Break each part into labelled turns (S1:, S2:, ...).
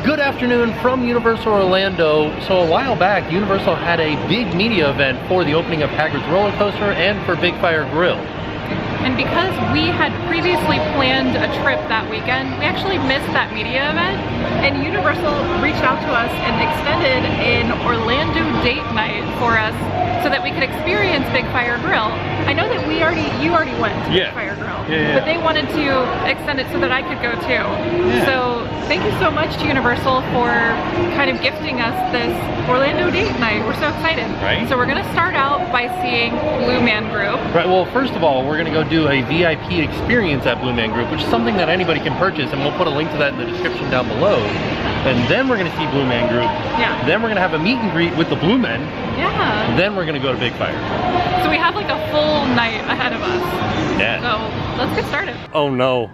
S1: Good afternoon from Universal Orlando. So a while back, Universal had a big media event for the opening of Hagrid's roller coaster and for BigFire Grill.
S2: And because we had previously planned a trip that weekend, we actually missed that media event, and Universal reached out to us and extended an Orlando date night for us so that we could experience BigFire Grill. I know that you already went to BigFire Grill, but they wanted to extend it so that I could go too. So thank you so much to Universal for kind of gifting us this Orlando date night. We're so excited.
S1: Right.
S2: So we're gonna start out by seeing Blue Man Group.
S1: Right, well, first of all, we're gonna go do a VIP experience at Blue Man Group, which is something that anybody can purchase, and we'll put a link to that in the description down below. And then we're gonna see Blue Man Group.
S2: Yeah.
S1: Then we're gonna have a meet and greet with the Blue Men.
S2: Yeah.
S1: Then we're gonna go to BigFire.
S2: So we have like a full night ahead of us.
S1: Yeah.
S2: So let's get started.
S1: Oh no,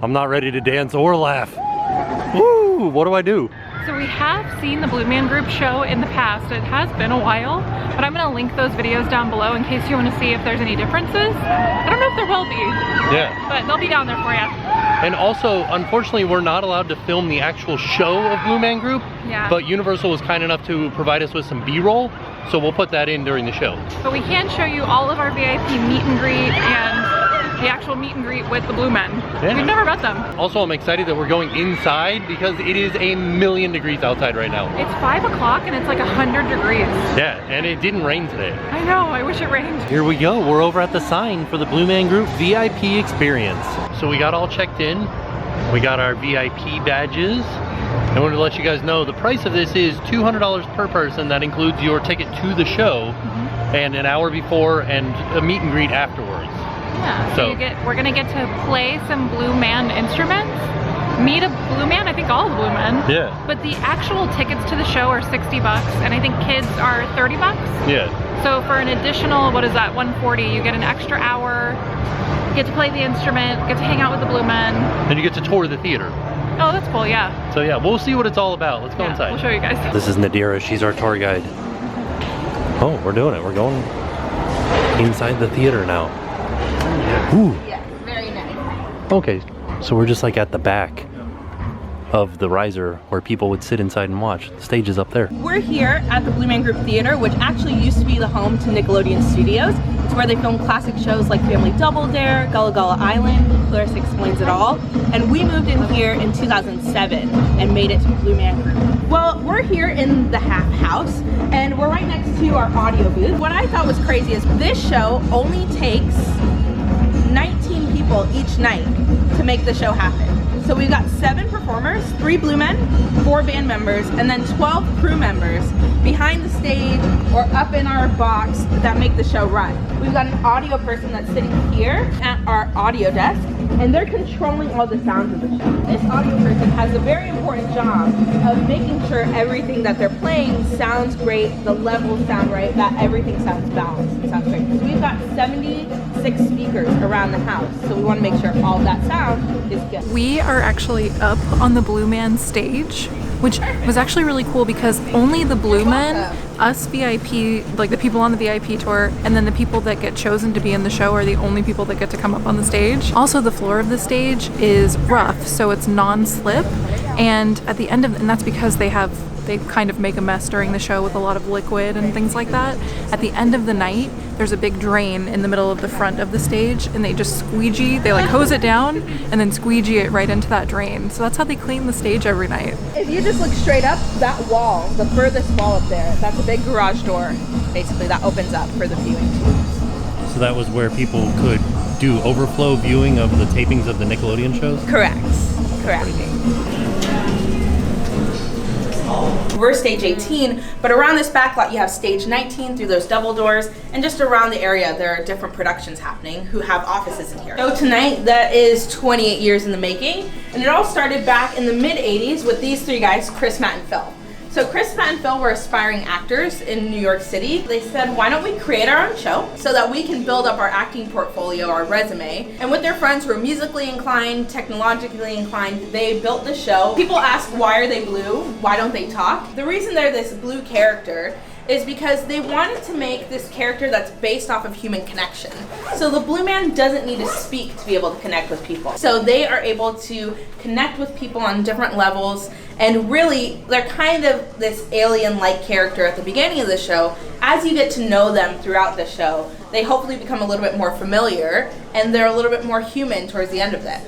S1: I'm not ready to dance or laugh. Woo, what do I do?
S2: So we have seen the Blue Man Group show in the past. It has been a while, but I'm gonna link those videos down below in case you wanna see if there's any differences. I don't know if there will be.
S1: Yeah.
S2: But they'll be down there for you.
S1: And also, unfortunately, we're not allowed to film the actual show of Blue Man Group.
S2: Yeah.
S1: But Universal was kind enough to provide us with some B-roll, so we'll put that in during the show.
S2: But we can show you all of our VIP meet and greet and the actual meet and greet with the Blue Men.
S1: Yeah.
S2: We've never met them.
S1: Also, I'm excited that we're going inside because it is a million degrees outside right now.
S2: It's 5 o'clock and it's like 100 degrees.
S1: Yeah, and it didn't rain today.
S2: I know, I wish it rained.
S1: Here we go, we're over at the sign for the Blue Man Group VIP experience. So we got all checked in. We got our VIP badges. I wanted to let you guys know the price of this is $200 per person. That includes your ticket to the show and an hour before and a meet and greet afterwards.
S2: Yeah, so we're gonna get to play some Blue Man instruments, meet a Blue Man, I think all the Blue Men.
S1: Yeah.
S2: But the actual tickets to the show are 60 bucks, and I think kids are 30 bucks.
S1: Yeah.
S2: So for an additional, what is that, 140, you get an extra hour, get to play the instrument, get to hang out with the Blue Men.
S1: And you get to tour the theater.
S2: Oh, that's cool, yeah.
S1: So yeah, we'll see what it's all about. Let's go inside.
S2: We'll show you guys.
S1: This is Nadira, she's our tour guide. Oh, we're doing it. We're going inside the theater now. Ooh.
S3: Yeah, very nice.
S1: Okay, so we're just like at the back of the riser where people would sit inside and watch. The stage is up there.
S3: We're here at the Blue Man Group Theater, which actually used to be the home to Nickelodeon Studios. It's where they film classic shows like Family Double Dare, Gullah Gullah Island, Clarissa Explains It All. And we moved in here in 2007 and made it to Blue Man Group. Well, we're here in the half house and we're right next to our audio booth. What I thought was crazy is this show only takes 19 people each night to make the show happen. So we've got 7 performers, 3 Blue Men, 4 band members, and then 12 crew members behind the stage or up in our box that make the show run. We've got an audio person that's sitting here at our audio desk, and they're controlling all the sounds of the show. This audio person has a very important job of making sure everything that they're playing sounds great, the levels sound right, that everything sounds balanced and sounds great. Because we've got 76 speakers around the house, so we want to make sure all that sound is good.
S2: We are actually up on the Blue Man stage, which was actually really cool because only the Blue Men, us VIP, like the people on the VIP tour, and then the people that get chosen to be in the show are the only people that get to come up on the stage. Also, the floor of the stage is rough, so it's non-slip, and at the end of, and that's because they kind of make a mess during the show with a lot of liquid and things like that. At the end of the night, there's a big drain in the middle of the front of the stage, and they just squeegee, they like hose it down and then squeegee it right into that drain. So that's how they clean the stage every night.
S3: If you just look straight up, that wall, the furthest wall up there, that's a big garage door, basically, that opens up for the viewing tubes.
S1: So that was where people could do overflow viewing of the tapings of the Nickelodeon shows?
S3: Correct. We're stage 18, but around this back lot you have stage 19 through those double doors, and just around the area there are different productions happening who have offices in here. So tonight, that is 28 years in the making, and it all started back in the mid-80s with these 3 guys, Chris, Matt, and Phil. So Chris, Matt, and Phil were aspiring actors in New York City. They said, why don't we create our own show so that we can build up our acting portfolio, our resume. And with their friends who are musically inclined, technologically inclined, they built the show. People ask, why are they blue? Why don't they talk? The reason they're this blue character is because they wanted to make this character that's based off of human connection. So the Blue Man doesn't need to speak to be able to connect with people. So they are able to connect with people on different levels, and really they're kind of this alien-like character at the beginning of the show. As you get to know them throughout the show, they hopefully become a little bit more familiar, and they're a little bit more human towards the end of it.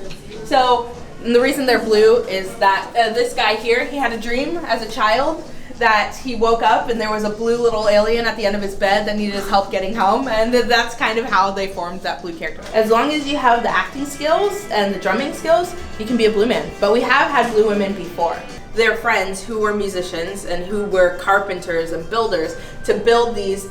S3: So the reason they're blue is that this guy here, he had a dream as a child that he woke up and there was a blue little alien at the end of his bed that needed his help getting home, and that's kind of how they formed that blue character. As long as you have the acting skills and the drumming skills, you can be a blue man. But we have had blue women before. Their friends who were musicians and who were carpenters and builders to build these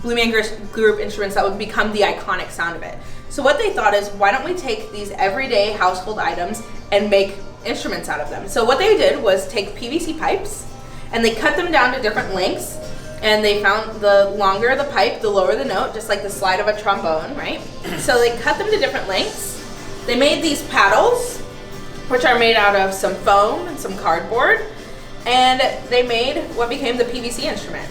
S3: Blue Man Group instruments that would become the iconic sound of it. So what they thought is, why don't we take these everyday household items and make instruments out of them? So what they did was take PVC pipes, and they cut them down to different lengths, and they found the longer the pipe, the lower the note, just like the slide of a trombone, right? So they cut them to different lengths. They made these paddles, which are made out of some foam and some cardboard, and they made what became the PVC instrument.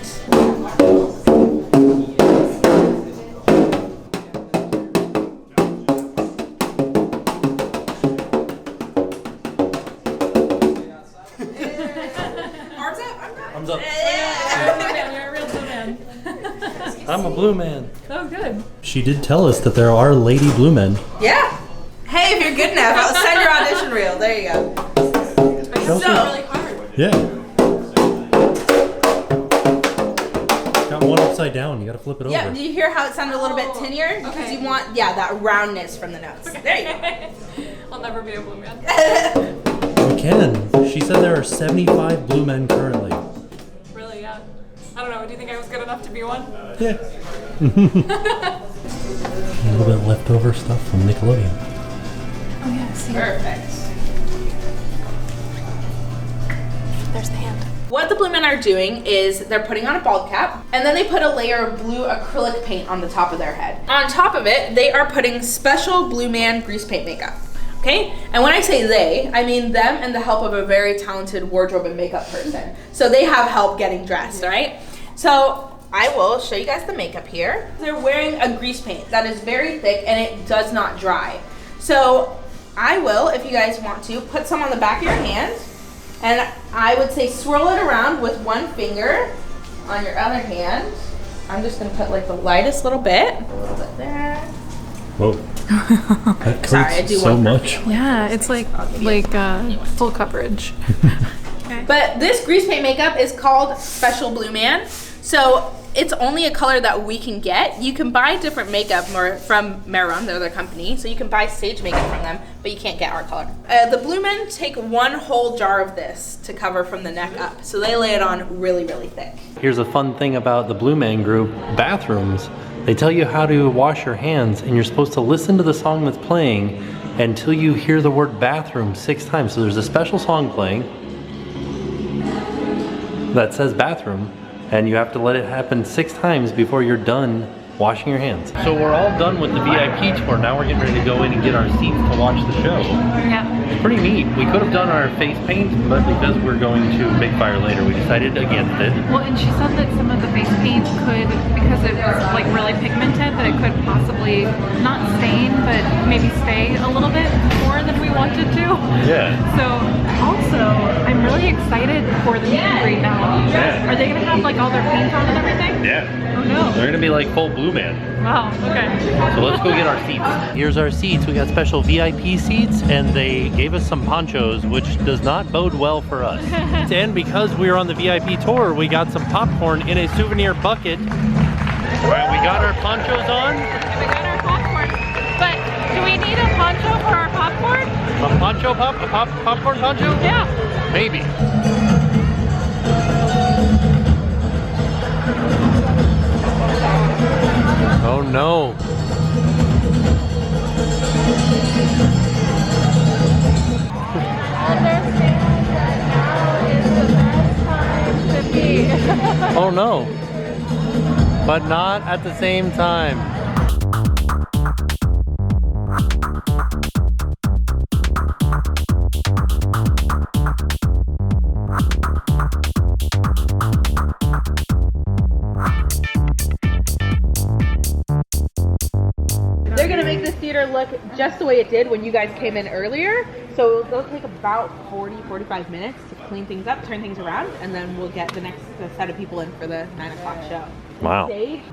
S1: Thumbs up.
S2: Yeah, you're a real blue man.
S1: I'm a blue man.
S2: Oh, good.
S1: She did tell us that there are lady blue men.
S3: Yeah. Hey, if you're good enough, I'll send your audition reel. There you go.
S2: So really hard.
S1: Yeah. Got one upside down. You gotta flip it over.
S3: Yeah, do you hear how it sounded a little bit tinier? Because
S2: Okay.
S3: you want, that roundness from the notes. There you go.
S2: I'll never be a blue man.
S1: We can. She said there are 75 blue men currently.
S2: Really, yeah. I don't know. Do you think I was good enough to be one?
S1: Yeah. A little bit leftover stuff from Nickelodeon.
S2: Oh, yeah. See.
S3: Perfect.
S2: There's the hand.
S3: What the Blue Men are doing is they're putting on a bald cap, and then they put a layer of blue acrylic paint on the top of their head. On top of it, they are putting special Blue Man grease paint makeup. Okay? And when I say they, I mean them and the help of a very talented wardrobe and makeup person. So they have help getting dressed, right? So I will show you guys the makeup here. They're wearing a grease paint that is very thick and it does not dry. So I will, if you guys want to, put some on the back of your hand, and I would say swirl it around with one finger on your other hand. I'm just gonna put like the lightest little bit, a little bit there.
S1: Whoa. That
S3: Sorry, I do
S1: so
S3: one
S1: much.
S2: Yeah, it's like full coverage. Okay.
S3: But this grease paint makeup is called Special Blue Man. So it's only a color that we can get. You can buy different makeup from Meron, the other company. So you can buy stage makeup from them, but you can't get our color. The Blue Men take one whole jar of this to cover from the neck up. So they lay it on really, really thick.
S1: Here's a fun thing about the Blue Man Group bathrooms. They tell you how to wash your hands, and you're supposed to listen to the song that's playing until you hear the word bathroom 6 times. So there's a special song playing that says bathroom, and you have to let it happen 6 times before you're done washing your hands. So we're all done with the VIP tour. Now we're getting ready to go in and get our seats to watch the show.
S2: Yeah.
S1: It's pretty neat. We could have done our face paint, but because we're going to BigFire later, we decided against it.
S2: Well, and she said that some of the face paint could, because it was like really pigmented, that it could possibly not stain, but maybe stay a little bit more than we wanted to.
S1: Yeah.
S2: So, also, I'm really excited for the meet and greet now.
S1: Yeah.
S2: Are they gonna have like all their paint on and everything?
S1: Yeah.
S2: Oh no.
S1: They're gonna be like full Blue Man.
S2: Wow, okay.
S1: So let's go get our seats. Here's our seats. We got special VIP seats, and they gave us some ponchos, which does not bode well for us. And because we were on the VIP tour, we got some popcorn in a souvenir bucket. All right, we got our ponchos on.
S2: We got our popcorn. But do we need a poncho for our popcorn?
S1: A poncho popcorn poncho?
S2: Yeah.
S1: Maybe. Oh no.
S2: Understand that now is the best time to be.
S1: Oh no. But not at the same time.
S3: look just the way it did when you guys came in earlier. So they'll take about 40-45 minutes to clean things up, turn things around, and then we'll get the next set of people in for the 9 o'clock show.
S1: Wow.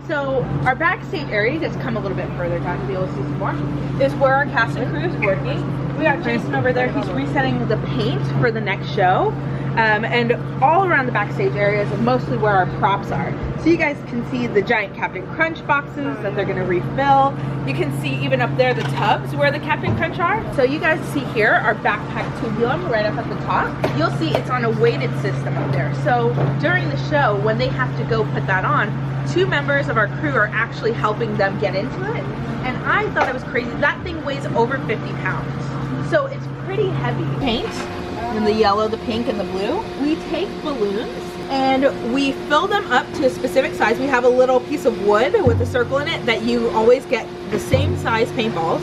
S3: So our backstage area, just come a little bit further down to be able to see some more, is where our cast and crew is working. We got Jason over there, he's resetting the paint for the next show. And all around the backstage areas is mostly where our props are. So you guys can see the giant Captain Crunch boxes that they're gonna refill. You can see even up there the tubs where the Captain Crunch are. So you guys see here our backpack tubulum right up at the top. You'll see it's on a weighted system up there. So during the show, when they have to go put that on, 2 members of our crew are actually helping them get into it. And I thought it was crazy. That thing weighs over 50 pounds. So it's pretty heavy. Paint. In the yellow, the pink, and the blue. We take balloons and we fill them up to a specific size. We have a little piece of wood with a circle in it that you always get the same size paintballs,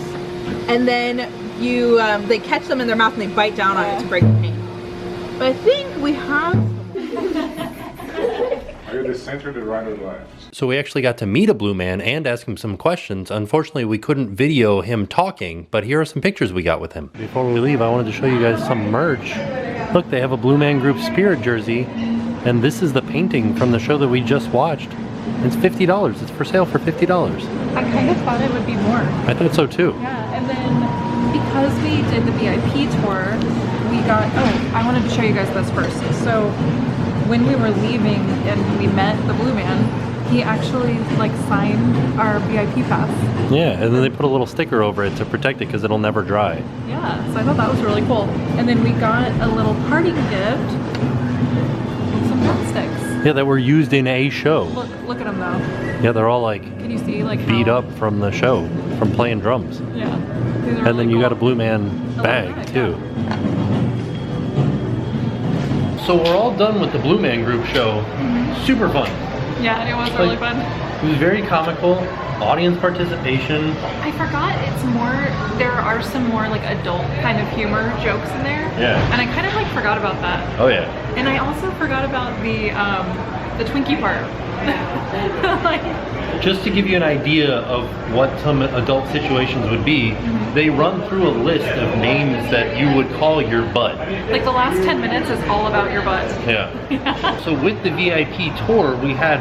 S3: and then you they catch them in their mouth and they bite down on it to break the paint. But I think we have.
S4: Are you the center, the right, or the left?
S1: So we actually got to meet a blue man and ask him some questions. Unfortunately, we couldn't video him talking, but here are some pictures we got with him. Before we leave, I wanted to show you guys some merch. Look, they have a Blue Man Group Spirit jersey, and this is the painting from the show that we just watched. It's $50. It's for sale for $50.
S2: I kind of thought it would be more.
S1: I thought so too.
S2: Yeah, and then because we did the VIP tour, we got, oh, I wanted to show you guys this first. So when we were leaving and we met the Blue Man, he actually like signed our VIP pass.
S1: Yeah, and then they put a little sticker over it to protect it because it'll never dry.
S2: Yeah, so I thought that was really cool. And then we got a little parting gift, some drumsticks.
S1: Yeah, that were used in a show.
S2: Look at them though.
S1: Yeah, they're all like
S2: Can you see like
S1: beat
S2: how...
S1: up from the show, from playing drums.
S2: Yeah.
S1: And then you got a Blue Man bag too. So we're all done with the Blue Man Group show. Super fun.
S2: Yeah, and it was really fun.
S1: It was very comical, audience participation.
S2: I forgot it's more, there are some more like adult kind of humor jokes in there.
S1: Yeah.
S2: And I kind of like forgot about that.
S1: Oh yeah.
S2: And I also forgot about the Twinkie part. Like,
S1: just to give you an idea of what some adult situations would be, they run through a list of names that you would call your butt.
S2: like the last 10 minutes is all about your butt.
S1: Yeah. So with the VIP tour, we had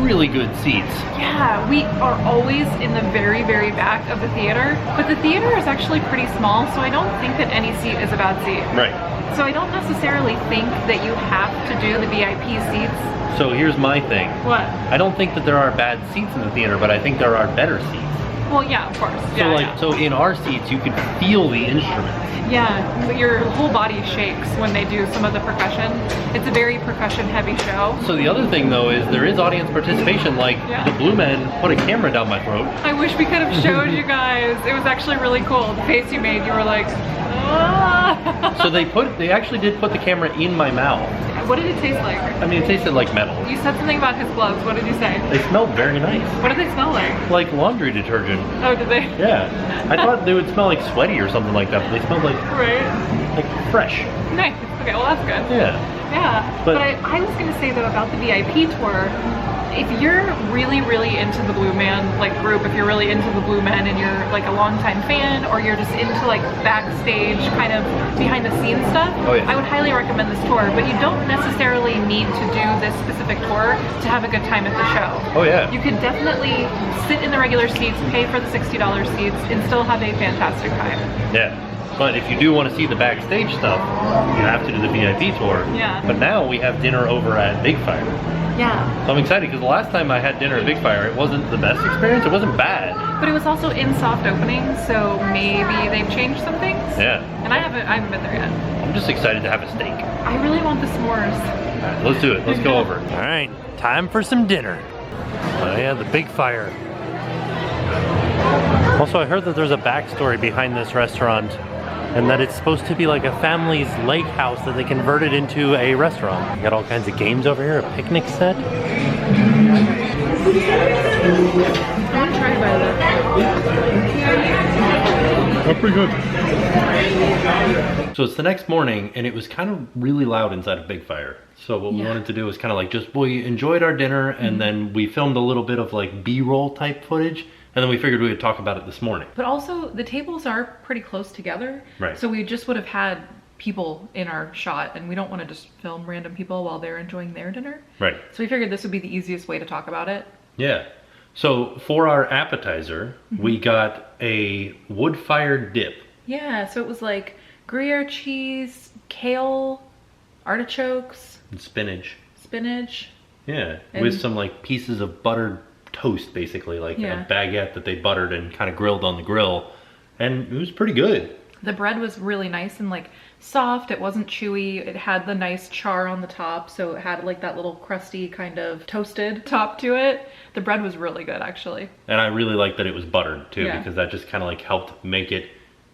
S1: really good seats.
S2: Yeah, we are always in the very, very back of the theater, but the theater is actually pretty small, so I don't think that any seat is a bad seat.
S1: Right.
S2: So I don't necessarily think that you have to do the VIP seats.
S1: So here's my thing.
S2: What?
S1: I don't think that there are bad seats in the theater, but I think there are better seats.
S2: Well, yeah, of course.
S1: So
S2: Yeah,
S1: so in our seats, you could feel the instruments.
S2: yeah, your whole body shakes when they do some of the percussion. It's a very percussion-heavy show.
S1: So the other thing though is there is audience participation. Like
S2: Yeah.
S1: the Blue Men put a camera down my throat.
S2: I wish we could have showed you guys. It was actually really cool. The face you made, you were like, ah.
S1: So they actually did put the camera in my mouth.
S2: What did it taste like?
S1: I mean, it tasted like metal.
S2: You said something about his gloves. What did you say?
S1: They smelled very nice.
S2: What did they smell like?
S1: Like laundry detergent.
S2: Oh, did they?
S1: Yeah. I thought they would smell like sweaty or something like that, but they smelled like fresh.
S2: Nice. Okay, well that's good.
S1: Yeah.
S2: Yeah.
S1: But-
S2: But I was gonna say though about the VIP tour, if you're really, really into the Blue Man like group, if you're really into the Blue Men and you're like a longtime fan, or you're just into like backstage kind of behind the scenes stuff,
S1: Oh, yeah.
S2: I would highly recommend this tour. But you don't necessarily need to do this specific tour to have a good time at the show.
S1: Oh yeah.
S2: You could definitely sit in the regular seats, pay for the $60 seats, and still have a fantastic time.
S1: Yeah. But if you do want to see the backstage stuff, you have to do the VIP tour.
S2: Yeah.
S1: But now we have dinner over at BigFire.
S2: Yeah.
S1: So I'm excited because the last time I had dinner at BigFire, it wasn't the best experience. It wasn't bad.
S2: But it was also in soft opening, so maybe they've changed some things.
S1: Yeah.
S2: And I haven't been there yet.
S1: I'm just excited to have a steak.
S2: I really want the s'mores.
S1: All right, let's do it. Let's go over. All right, time for some dinner. Oh yeah, the BigFire. Also, I heard that there's a backstory behind this restaurant, and that it's supposed to be like a family's lake house that they converted into a restaurant. You got all kinds of games over here, a picnic set.
S2: I want to try by that.
S4: Oh, pretty good.
S1: So it's the next morning, and it was kind of really loud inside of BigFire. So what we wanted to do is kind of like we enjoyed our dinner, and then we filmed a little bit of like B-roll type footage, And then we figured we would talk about it this morning.
S2: But also, the tables are pretty close together.
S1: Right.
S2: So we just would have had people in our shot, and we don't want to just film random people while they're enjoying their dinner.
S1: Right.
S2: So we figured this would be the easiest way to talk about it.
S1: Yeah. So for our appetizer, we got a wood-fired dip.
S2: Yeah, so it was like Gruyere cheese, kale, artichokes,
S1: And spinach.
S2: spinach.
S1: Yeah,
S2: And-
S1: with some like pieces of buttered toast, basically, like
S2: Yeah.
S1: a baguette that they buttered and kind of grilled on the grill. And it was pretty good.
S2: The bread was really nice and like soft. It wasn't chewy. It had the nice char on the top, so it had like that little crusty kind of toasted top to it. The bread was really good, actually.
S1: And I really liked that it was buttered too,
S2: Yeah.
S1: because that just kind of like helped make it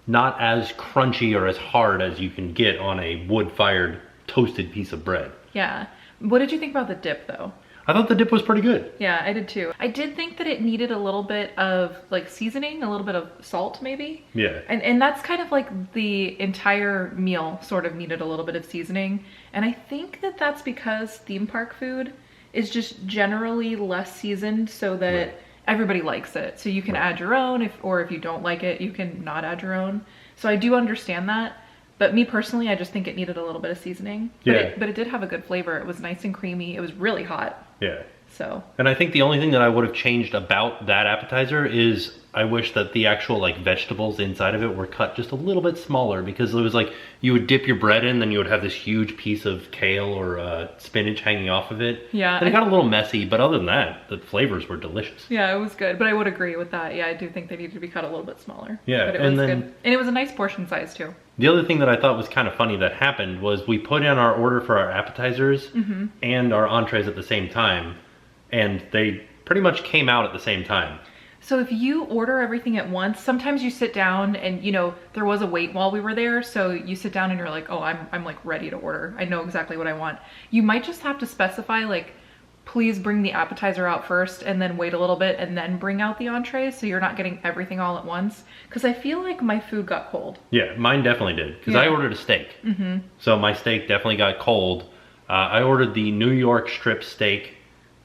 S1: not as crunchy or as hard as you can get on a wood-fired toasted piece of bread.
S2: Yeah. What did you think about the dip, though?
S1: I thought the dip was pretty good.
S2: Yeah, I did too. I did think that it needed a little bit of like seasoning, a little bit of salt maybe.
S1: Yeah.
S2: And that's kind of like the entire meal sort of needed a little bit of seasoning. And I think that that's because theme park food is just generally less seasoned so that
S1: Right.
S2: everybody likes it. So you can add your own, or if you don't like it, you can not add your own. So I do understand that. But me personally, I just think it needed a little bit of seasoning.
S1: Yeah.
S2: But it did have a good flavor. It was nice and creamy. It was really hot.
S1: Yeah.
S2: So
S1: And I think the only thing that I would have changed about that appetizer is I wish that the actual like vegetables inside of it were cut just a little bit smaller, because it was like you would dip your bread in, then you would have this huge piece of kale or spinach hanging off of it.
S2: Yeah,
S1: And it got a little messy, but other than that, the flavors were delicious.
S2: yeah, it was good. But I would agree with that. Yeah, I do think they needed to be cut a little bit smaller.
S1: Yeah,
S2: But it
S1: and
S2: was
S1: then-
S2: good. And it was a nice portion size too.
S1: The other thing that I thought was kind of funny that happened was we put in our order for our appetizers and our entrees at the same time, and they pretty much came out at the same time.
S2: So if you order everything at once, sometimes you sit down and, you know, there was a wait while we were there. So you sit down and you're like, oh, I'm like ready to order. I know exactly what I want. You might just have to specify like, please bring the appetizer out first and then wait a little bit and then bring out the entrees, so you're not getting everything all at once. Because I feel like my food got cold.
S1: Yeah, mine definitely did, because I
S2: Yeah.
S1: ordered a steak. So my steak definitely got cold. I ordered the New York strip steak,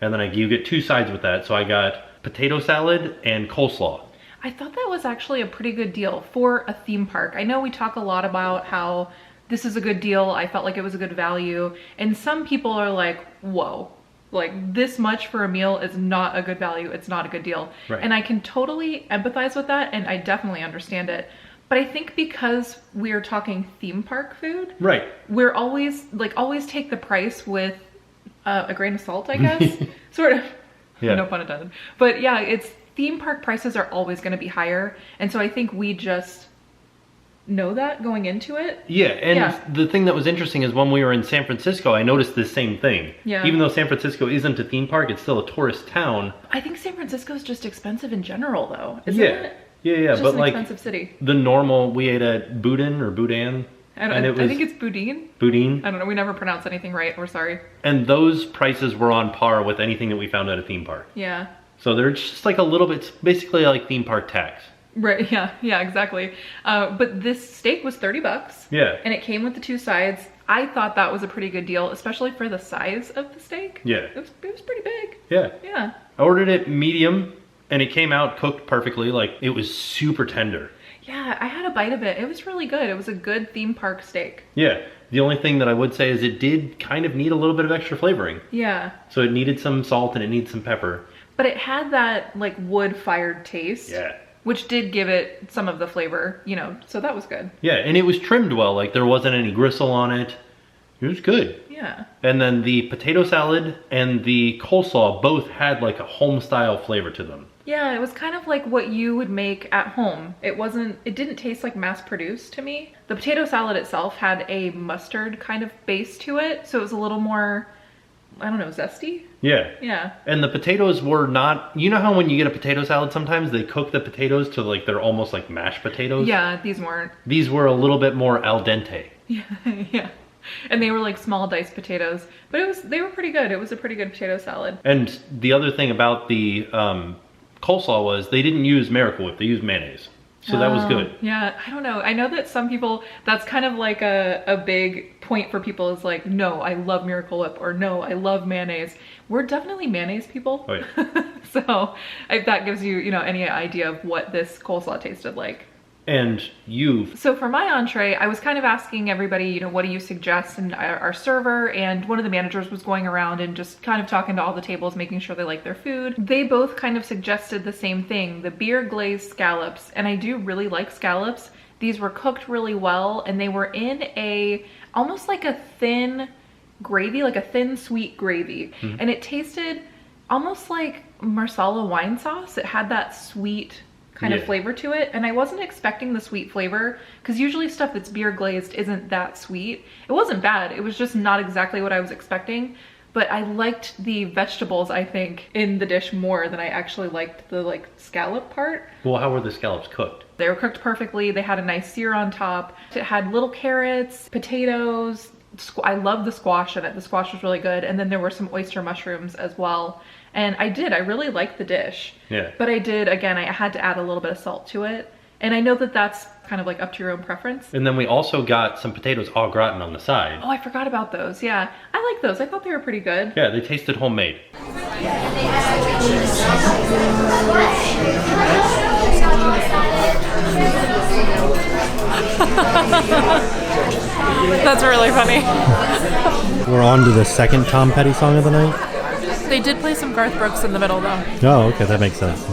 S1: and then you get two sides with that. So I got potato salad and coleslaw.
S2: I thought that was actually a pretty good deal for a theme park. I know we talk a lot about how this is a good deal. I felt like it was a good value. And some people are like, whoa, like this much for a meal is not a good value. It's not a good deal.
S1: Right.
S2: And I can totally empathize with that, and I definitely understand it. But I think because we're talking theme park food,
S1: Right.
S2: we're always take the price with a grain of salt, I guess. Sort of.
S1: Yeah.
S2: No pun intended. But yeah, it's theme park prices are always going to be higher. And so I think we just know that going into it.
S1: Yeah, and
S2: Yeah.
S1: the thing that was interesting is when we were in San Francisco, I noticed this same thing.
S2: Yeah.
S1: Even though San Francisco isn't a theme park, it's still a tourist town.
S2: I think San Francisco is just expensive in general, though, isn't
S1: Yeah.
S2: it?
S1: Yeah,
S2: It's just
S1: but
S2: an
S1: like
S2: expensive city.
S1: the normal, we ate at Boudin or Boudin.
S2: I think it's Boudin.
S1: Boudin.
S2: I don't know. We never pronounce anything right. We're sorry.
S1: And those prices were on par with anything that we found at a theme park.
S2: Yeah.
S1: So they're just like a little bit, it's basically like theme park tax.
S2: Right. Yeah. Yeah. Exactly. But this steak was $30.
S1: Yeah.
S2: And it came with the two sides. I thought that was a pretty good deal, especially for the size of the steak.
S1: Yeah.
S2: It was pretty big.
S1: Yeah.
S2: Yeah.
S1: I ordered it medium, and it came out cooked perfectly. Like, it was super tender.
S2: Yeah, I had a bite of it. It was really good. It was a good theme park steak.
S1: Yeah. The only thing that I would say is it did kind of need a little bit of extra flavoring.
S2: Yeah.
S1: So it needed some salt and it needs some pepper.
S2: But it had that like wood-fired taste.
S1: Yeah.
S2: Which did give it some of the flavor, you know, so that was good.
S1: Yeah, and it was trimmed well. Like, there wasn't any gristle on it. It was good.
S2: Yeah.
S1: And then the potato salad and the coleslaw both had like a home-style flavor to them.
S2: Yeah, it was kind of like what you would make at home. It didn't taste like mass-produced to me. The potato salad itself had a mustard kind of base to it, so it was a little more, I don't know, zesty?
S1: Yeah.
S2: Yeah.
S1: And the potatoes were not, you know how when you get a potato salad sometimes they cook the potatoes to like they're almost like mashed potatoes?
S2: Yeah, these weren't.
S1: These were a little bit more al dente.
S2: Yeah, yeah. And they were like small diced potatoes, but they were pretty good. It was a pretty good potato salad.
S1: And the other thing about the coleslaw was they didn't use Miracle Whip, they used mayonnaise. So that was good.
S2: Yeah, I don't know. I know that some people, that's kind of like a big point for people is like, no, I love Miracle Whip, or no, I love mayonnaise. We're definitely mayonnaise people.
S1: Oh, yeah.
S2: So if that gives you, any idea of what this coleslaw tasted like.
S1: And
S2: So for my entree, I was kind of asking everybody, what do you suggest? And our server and one of the managers was going around and just kind of talking to all the tables, making sure they like their food. They both kind of suggested the same thing, the beer glazed scallops. And I do really like scallops. These were cooked really well, and they were in almost like a thin gravy, like a thin sweet gravy. And it tasted almost like Marsala wine sauce. It had that sweet kind of flavor to it, and I wasn't expecting the sweet flavor, because usually stuff that's beer glazed isn't that sweet. It wasn't bad, it was just not exactly what I was expecting, but I liked the vegetables, I think, in the dish more than I actually liked the scallop part.
S1: Well, how were the scallops cooked?
S2: They were cooked perfectly. They had a nice sear on top. It had little carrots, potatoes. I love the squash in it. The squash was really good, and then there were some oyster mushrooms as well. And I really liked the dish.
S1: Yeah.
S2: But again, I had to add a little bit of salt to it. And I know that that's kind of up to your own preference.
S1: And then we also got some potatoes au gratin on the side.
S2: Oh, I forgot about those. Yeah, I like those. I thought they were pretty good.
S1: Yeah, they tasted homemade.
S2: That's really funny.
S1: We're on to the second Tom Petty song of the night.
S2: They did play some Garth Brooks in the middle, though.
S1: Oh, okay, that makes sense.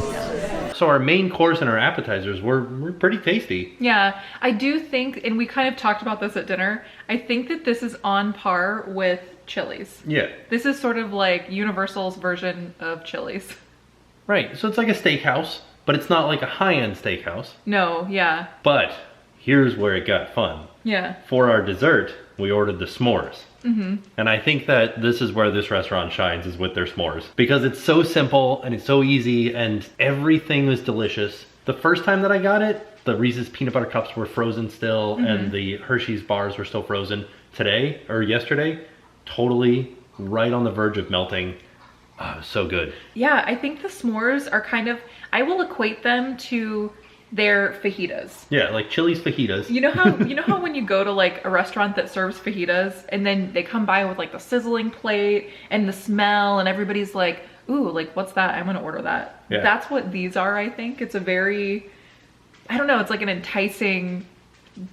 S1: So our main course and our appetizers were pretty tasty.
S2: Yeah, I do think, and we kind of talked about this at dinner, I think that this is on par with Chili's.
S1: Yeah.
S2: This is sort of like Universal's version of Chili's.
S1: Right, so it's like a steakhouse, but it's not like a high-end steakhouse.
S2: No, yeah.
S1: But here's where it got fun.
S2: Yeah.
S1: For our dessert, we ordered the s'mores. And I think that this is where this restaurant shines, is with their s'mores. Because it's so simple and it's so easy and everything was delicious. The first time that I got it, the Reese's peanut butter cups were frozen still and the Hershey's bars were still frozen. Today, or yesterday, totally right on the verge of melting. So good. Yeah,
S2: I think the s'mores are kind of, I will equate them to their fajitas.
S1: Yeah, like Chili's fajitas.
S2: You know how when you go to a restaurant that serves fajitas and then they come by with the sizzling plate and the smell and everybody's like, ooh, what's that? I'm gonna order that.
S1: Yeah.
S2: That's what these are, I think. It's a very, I don't know, it's like an enticing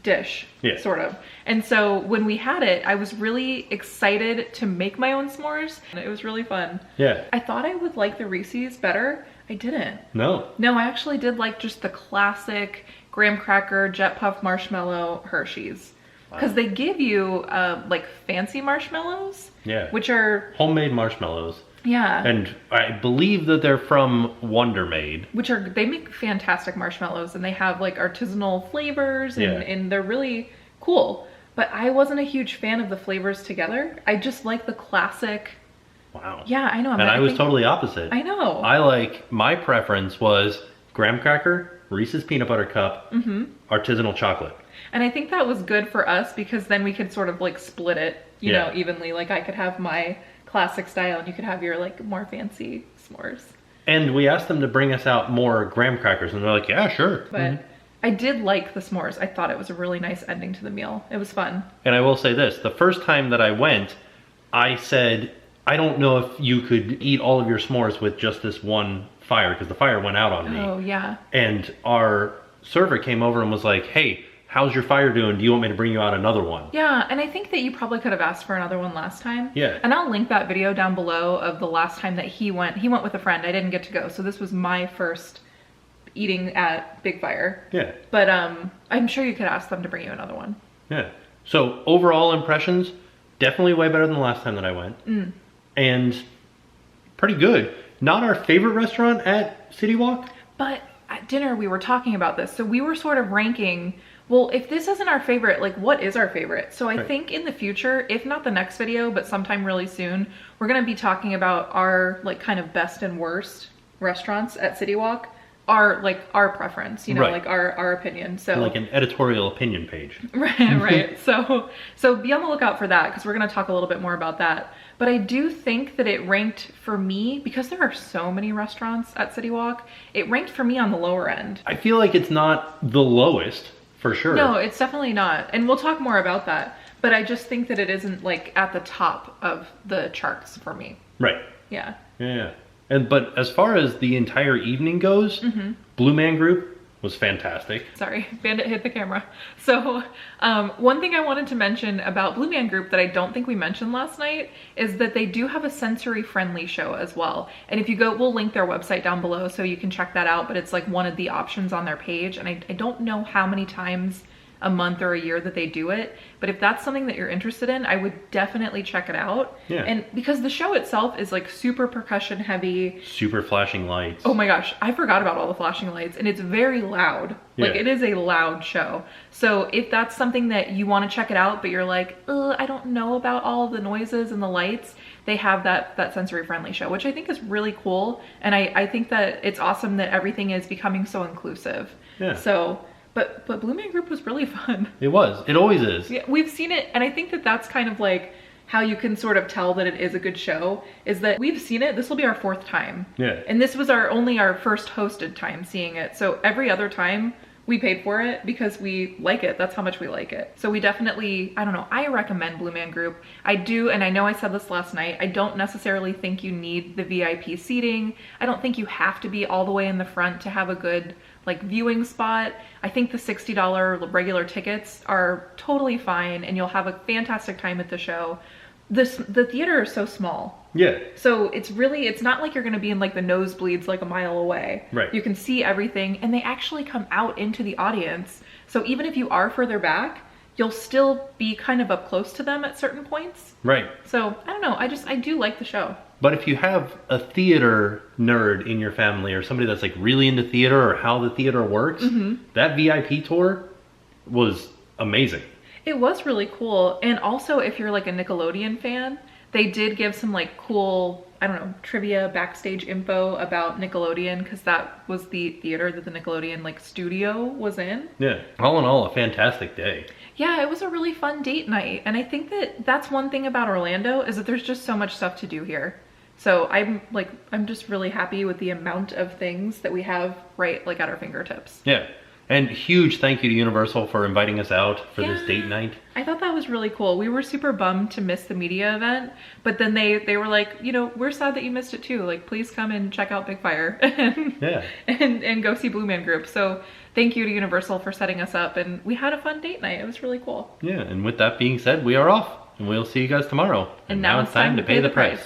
S2: dish, sort of. And so when we had it, I was really excited to make my own s'mores. And it was really fun. Yeah. I thought I would like the Reese's better. I didn't. No, I actually did like just the classic graham cracker, jet puff marshmallow Hershey's. Because they give you fancy marshmallows. Yeah. Which are
S1: homemade marshmallows.
S2: Yeah.
S1: And I believe that they're from Wonder Made.
S2: They make fantastic marshmallows, and they have artisanal flavors and they're really cool. But I wasn't a huge fan of the flavors together. I just like the classic.
S1: Wow.
S2: Yeah, I know.
S1: I was totally opposite.
S2: I know.
S1: My preference was graham cracker, Reese's peanut butter cup, artisanal chocolate.
S2: And I think that was good for us because then we could sort of split it, you know, evenly. I could have my classic style and you could have your more fancy s'mores.
S1: And we asked them to bring us out more graham crackers and they're like, yeah, sure.
S2: But I did like the s'mores. I thought it was a really nice ending to the meal. It was fun.
S1: And I will say this, the first time that I went, I said, I don't know if you could eat all of your s'mores with just this one fire, because the fire went out on me.
S2: Oh, yeah.
S1: And our server came over and was like, hey, how's your fire doing? Do you want me to bring you out another one?
S2: Yeah, and I think that you probably could have asked for another one last time.
S1: Yeah.
S2: And I'll link that video down below of the last time that he went. He went with a friend. I didn't get to go. So this was my first eating at BigFire. Yeah. But I'm sure you could ask them to bring you another one.
S1: Yeah. So overall impressions, definitely way better than the last time that I went. And pretty good. Not our favorite restaurant at City Walk.
S2: But at dinner we were talking about this. So we were sort of ranking, well, if this isn't our favorite, what is our favorite? So I think in the future, if not the next video, but sometime really soon, we're gonna be talking about our kind of best and worst restaurants at City Walk. our preference, you know,
S1: Right.
S2: like our opinion. So
S1: Like an editorial opinion page.
S2: right. So be on the lookout for that, because we're going to talk a little bit more about that. But I do think that it ranked for me, because there are so many restaurants at City Walk, it ranked for me on the lower end.
S1: I feel like it's not the lowest, for sure.
S2: No, it's definitely not. And we'll talk more about that. But I just think that it isn't like at the top of the charts for me.
S1: Right.
S2: Yeah.
S1: Yeah. But as far as the entire evening goes, Blue Man Group was fantastic.
S2: Sorry, Bandit hit the camera. So one thing I wanted to mention about Blue Man Group that I don't think we mentioned last night is that they do have a sensory friendly show as well. And if you go, we'll link their website down below so you can check that out, but it's like one of the options on their page. And I don't know how many times a month or a year that they do it, but if that's something that you're interested in, I would definitely check it out.
S1: Yeah.
S2: And because the show itself is like super percussion heavy.
S1: Super flashing lights.
S2: Oh my gosh, I forgot about all the flashing lights, and it's very loud. Like
S1: Yeah.
S2: it is a loud show. So if that's something that you want to check it out, but you're like, I don't know about all the noises and the lights, they have that sensory friendly show, which I think is really cool. And I think that it's awesome that everything is becoming so inclusive.
S1: Yeah.
S2: So, but Blue Man Group was really fun.
S1: It was. It always is.
S2: Yeah, we've seen it, and I think that that's kind of like how you can sort of tell that it is a good show, is that we've seen it. This will be our 4th time.
S1: Yeah.
S2: And this was only our first hosted time seeing it. So every other time we paid for it because we like it. That's how much we like it. So we definitely, I don't know, I recommend Blue Man Group. I do, and I know I said this last night, I don't necessarily think you need the VIP seating. I don't think you have to be all the way in the front to have a good like viewing spot. I think the $60 regular tickets are totally fine, and you'll have a fantastic time at the show. The theater is so small.
S1: Yeah.
S2: So it's not like you're gonna be in like the nosebleeds like a mile away.
S1: Right.
S2: You can see everything, and they actually come out into the audience. So even if you are further back, you'll still be kind of up close to them at certain points.
S1: Right.
S2: So I don't know, I do like the show.
S1: But if you have a theater nerd in your family, or somebody that's like really into theater or how the theater works, that VIP tour was amazing.
S2: It was really cool. And also, if you're like a Nickelodeon fan, they did give some like cool, I don't know, trivia, backstage info about Nickelodeon, because that was the theater that the Nickelodeon like studio was in.
S1: Yeah. All in all, a fantastic day.
S2: Yeah, it was a really fun date night. And I think that that's one thing about Orlando, is that there's just so much stuff to do here. So I'm just really happy with the amount of things that we have right like at our fingertips.
S1: Yeah. And huge thank you to Universal for inviting us out for this date night.
S2: I thought that was really cool. We were super bummed to miss the media event, but then they were like, you know, we're sad that you missed it too. Like, please come and check out BigFire and go see Blue Man Group. So thank you to Universal for setting us up, and we had a fun date night. It was really cool.
S1: Yeah, and with that being said, we are off, and we'll see you guys tomorrow.
S2: And now it's time to pay the price.